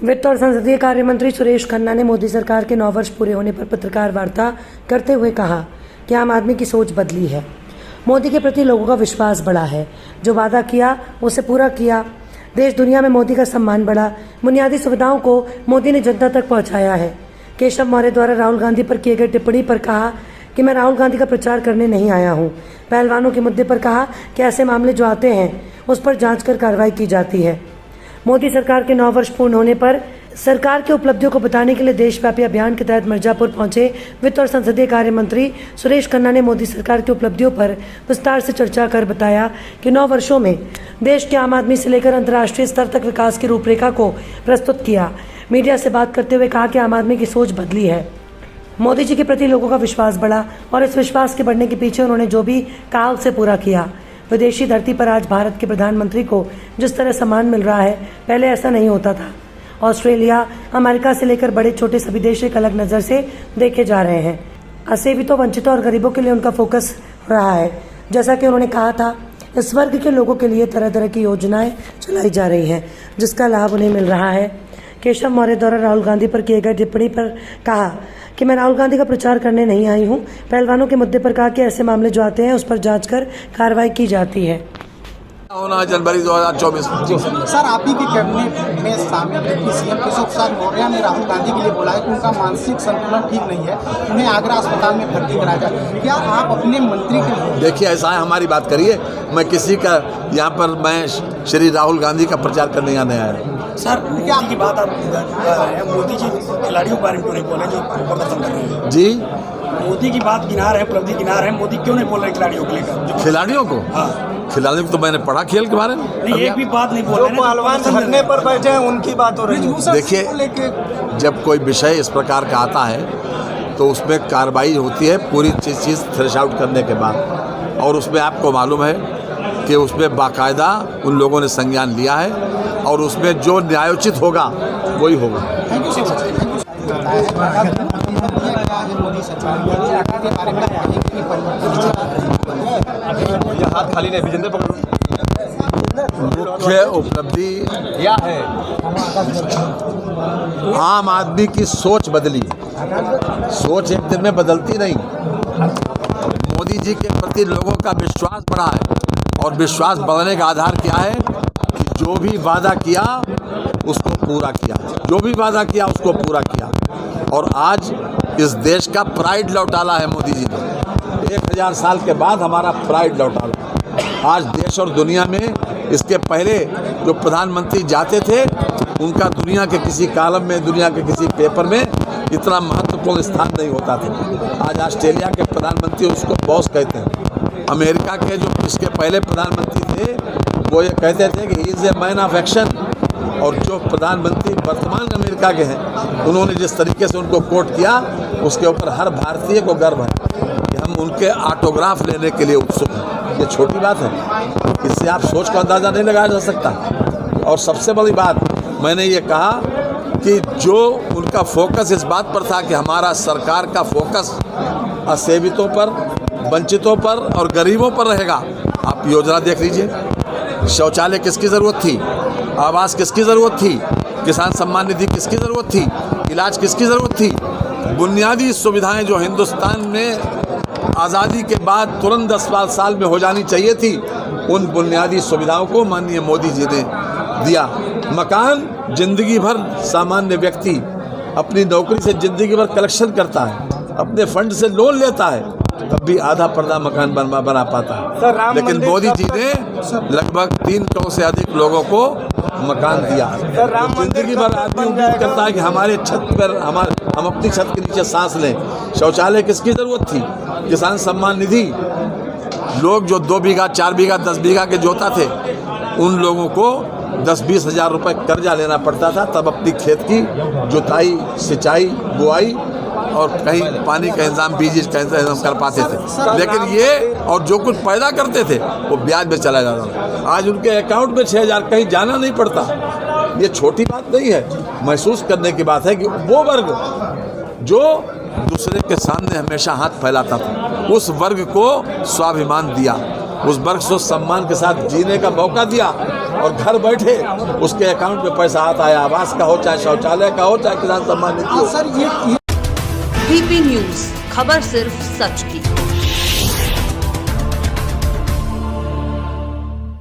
वित्त और संसदीय कार्य मंत्री सुरेश खन्ना ने मोदी सरकार के 9 वर्ष पूरे होने पर पत्रकार वार्ता करते हुए कहा कि आम आदमी की सोच बदली है। मोदी के प्रति लोगों का विश्वास बढ़ा है। जो वादा किया उसे पूरा किया। देश दुनिया में मोदी का सम्मान बढ़ा। बुनियादी सुविधाओं को मोदी ने जनता तक पहुंचाया है। केशव मौर्य द्वारा राहुल गांधी पर किए गए टिप्पणी पर कहा कि मैं राहुल गांधी का प्रचार करने नहीं आया हूं। पहलवानों के मुद्दे पर कहा कि ऐसे मामले जो आते हैं उस पर जांच कर कार्रवाई की जाती है। मोदी सरकार के 9 वर्ष पूर्ण होने पर सरकार की उपलब्धियों को बताने के लिए देशव्यापी अभियान के तहत मिर्जापुर पहुंचे वित्त और संसदीय कार्य मंत्री सुरेश खन्ना ने मोदी सरकार की उपलब्धियों पर विस्तार से चर्चा कर बताया कि 9 वर्षों में देश के आम आदमी से लेकर अंतर्राष्ट्रीय स्तर तक विकास की रूपरेखा को प्रस्तुत किया। मीडिया से बात करते हुए कहा कि आम आदमी की सोच बदली है। मोदी जी के प्रति लोगों का विश्वास बढ़ा और इस विश्वास के बढ़ने के पीछे उन्होंने जो भी कहा उसे पूरा किया। विदेशी धरती पर आज भारत के प्रधानमंत्री को जिस तरह सम्मान मिल रहा है, पहले ऐसा नहीं होता था। ऑस्ट्रेलिया, अमेरिका से लेकर बड़े छोटे सभी देश एक अलग नज़र से देखे जा रहे हैं। असेवितों, वंचितों और गरीबों के लिए उनका फोकस रहा है। जैसा कि उन्होंने कहा था, इस वर्ग के लोगों के लिए तरह तरह की योजनाएं चलाई जा रही हैं, जिसका लाभ उन्हें मिल रहा है। केशव मौर्य द्वारा राहुल गांधी पर किए गए टिप्पणी पर कहा कि मैं राहुल गांधी का प्रचार करने नहीं आई हूं। पहलवानों के मुद्दे पर कहा कि ऐसे मामले जो आते हैं उस पर जांच कर कार्रवाई की जाती है। होना जनवरी 2024। सर, आप ही के कैबिनेट में शामिल डिप्टी सीएम केशव प्रसाद मौर्य ने राहुल गांधी के लिए बोला है कि उनका मानसिक संतुलन ठीक नहीं है, उन्हें आगरा अस्पताल में भर्ती कराया जाए। क्या आप अपने मंत्री के देखिए, ऐसा है, हमारी बात करिए। मैं किसी का यहाँ पर मैं श्री राहुल गांधी का प्रचार करने यहाँ नहीं आया। सर, मोदी की बात आप मोदी जी खिलाड़ियों के बारे में क्यों नहीं बोले जो प्रदर्शन कर रहे हैं? जी, मोदी की बात गिना रहे हैं, उपलब्धि गिना रहे हैं, मोदी क्यों नहीं बोल रहे खिलाड़ियों को लेकर? खिलाड़ियों को? हाँ, खिलाड़ियों को तो मैंने पढ़ा खेल के बारे में। नहीं, एक भी बात नहीं बोल रहे हैं। पहलवान धरने पर बैठे हैं उनकी बात हो रही है। देखिए, जब कोई विषय इस प्रकार का आता है तो उसमें कार्रवाई होती है पूरी चीज़ थ्रेश आउट करने के बाद, और उसमें आपको मालूम है कि उसमें बाकायदा उन लोगों ने संज्ञान लिया है और उसमें जो न्यायोचित होगा वही होगा। हाथ खाली नहीं, विजेंद्र पकड़ो। मुख्य उपलब्धि क्या है? आम आदमी की सोच बदली। सोच एक दिन में बदलती नहीं। मोदी जी के प्रति लोगों का विश्वास बढ़ा है, और विश्वास बढ़ने का आधार क्या है कि जो भी वादा किया उसको पूरा किया, जो भी वादा किया उसको पूरा किया। और आज इस देश का प्राइड लौटाला है मोदी जी ने। 1000 साल के बाद हमारा प्राइड लौटाला। आज देश और दुनिया में इसके पहले जो प्रधानमंत्री जाते थे उनका दुनिया के किसी कॉलम में, दुनिया के किसी पेपर में इतना महत्वपूर्ण स्थान नहीं होता था। आज ऑस्ट्रेलिया के प्रधानमंत्री उसको बॉस कहते हैं। अमेरिका के जो इसके पहले प्रधानमंत्री थे वो ये कहते थे कि he is a man of action. और जो प्रधानमंत्री वर्तमान अमेरिका के हैं उन्होंने जिस तरीके से उनको कोट किया उसके ऊपर हर भारतीय को गर्व है कि हम उनके ऑटोग्राफ लेने के लिए उत्सुक हैं। ये छोटी बात है, इससे आप सोच का अंदाज़ा नहीं लगाया जा सकता। और सबसे बड़ी बात मैंने ये कहा कि जो उनका फोकस इस बात पर था कि हमारा सरकार का फोकस असेवितों पर, वंचितों पर और गरीबों पर रहेगा। आप योजना देख लीजिए, शौचालय किसकी ज़रूरत थी, आवास किसकी ज़रूरत थी, किसान सम्मान निधि किसकी ज़रूरत थी, इलाज किसकी ज़रूरत थी। बुनियादी सुविधाएं जो हिंदुस्तान में आज़ादी के बाद तुरंत 10 साल में हो जानी चाहिए थी, उन बुनियादी सुविधाओं को माननीय मोदी जी ने दिया। मकान, जिंदगी भर सामान्य व्यक्ति अपनी नौकरी से जिंदगी भर कलेक्शन करता है, अपने फंड से लोन लेता है, तब भी आधा पर्दा मकान बना पाता है। लेकिन मोदी जी ने लगभग 3 करोड़ से अधिक लोगों को मकान दिया। जिंदगी भर आदमी उम्मीद करता है कि हमारे छत पर हम अपनी छत के नीचे सांस लें। शौचालय किसकी ज़रूरत थी, किसान सम्मान निधि, लोग जो 2 बीघा 4 बीघा 10 बीघा के जोता थे उन लोगों को 10-20 हज़ार रुपये कर्जा लेना पड़ता था, तब अपनी खेत की जुताई, सिंचाई, बुआई और कहीं पानी का इंतजाम, बीज का इंतजाम कर पाते थे। लेकिन ये और जो कुछ पैदा करते थे वो ब्याज में चला जाता था। आज उनके अकाउंट में 6000, कहीं जाना नहीं पड़ता। ये छोटी बात नहीं है, महसूस करने की बात है कि वो वर्ग जो दूसरे के सामने हमेशा हाथ फैलाता था, उस वर्ग को स्वाभिमान दिया, उस वर्ग को सम्मान के साथ जीने का मौका दिया। और घर बैठे उसके अकाउंट में पैसा आता है, आवास का हो चाहे शौचालय का हो चाहे किसान सम्मान निधि हो। सर ये डीपी न्यूज, खबर सिर्फ सच की।